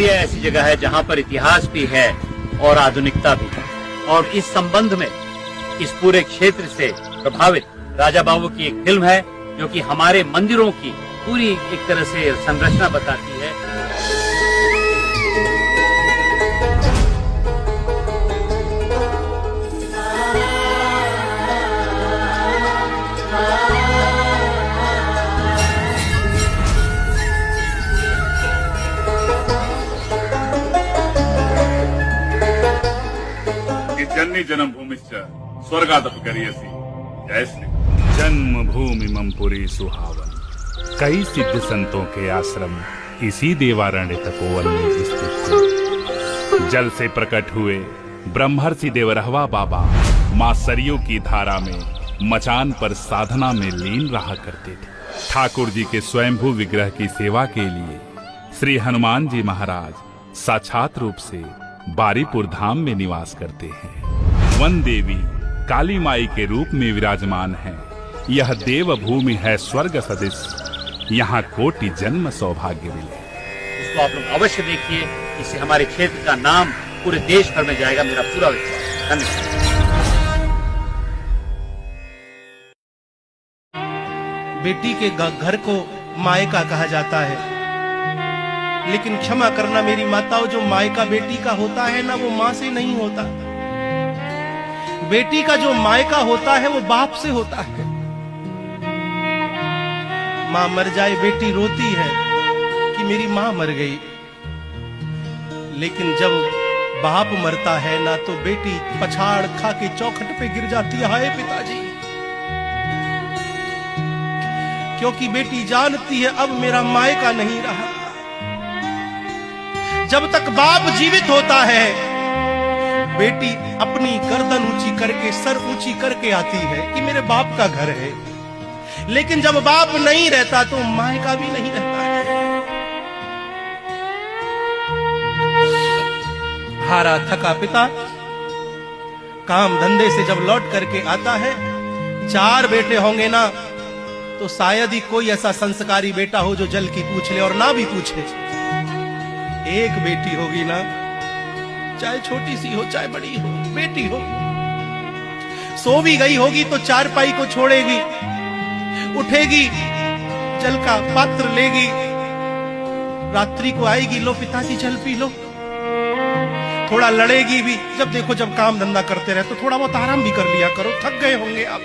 केवड़िया ऐसी जगह है जहाँ पर इतिहास भी है और आधुनिकता भी। और इस संबंध में इस पूरे क्षेत्र से प्रभावित राजा बाबू की एक फिल्म है जो कि हमारे मंदिरों की पूरी एक तरह से संरचना बताती है। जन्नी जन्मभूमिश्च स्वर्गादपि गरीयसी। जय श्री जन्मभूमि ममपुरी सुहावन। कई सिद्ध संतों के आश्रम इसी देवारण्य तपोवन में स्थित थे। जल से प्रकट हुए ब्रह्मर्षि देवरहवा बाबा मां सरयू की धारा में मचान पर साधना में लीन रहा करते थे। ठाकुर जी के स्वयंभू विग्रह की सेवा के लिए श्री हनुमान जी महाराज साक्षात रूप से बारीपुर धाम में निवास करते हैं। वन देवी काली माई के रूप में विराजमान है। यह देव भूमि है स्वर्ग सदृश, यहाँ कोटि जन्म सौभाग्य मिले। इसको आप लोग अवश्य देखिए, इससे हमारे क्षेत्र का नाम पूरे देश भर में जाएगा, मेरा पूरा विश्वास। धन्यवाद। बेटी के घर को मायका कहा जाता है, लेकिन क्षमा करना मेरी माताओं, जो मायका बेटी का होता है ना, वो मां से नहीं होता। बेटी का जो मायका होता है वो बाप से होता है। मां मर जाए बेटी रोती है कि मेरी मां मर गई, लेकिन जब बाप मरता है ना तो बेटी पछाड़ खा के चौखट पे गिर जाती है, हाय पिताजी। क्योंकि बेटी जानती है अब मेरा मायका नहीं रहा। जब तक बाप जीवित होता है बेटी अपनी गर्दन ऊंची करके, सर ऊंची करके आती है कि मेरे बाप का घर है। लेकिन जब बाप नहीं रहता तो मायका भी नहीं रहता है। हारा थका पिता काम धंधे से जब लौट करके आता है, 4 बेटे होंगे ना तो शायद ही कोई ऐसा संस्कारी बेटा हो जो जल की पूछ ले, और ना भी पूछे। एक बेटी होगी ना, चाहे छोटी सी हो चाहे बड़ी हो, बेटी हो। सो भी गई होगी तो चारपाई को छोड़ेगी, उठेगी, जल का पात्र लेगी, रात्रि को आएगी, लो पिताजी जल पी लो। थोड़ा लड़ेगी भी, जब देखो जब काम धंधा करते रहे तो थोड़ा बहुत आराम भी कर लिया करो, थक गए होंगे आप।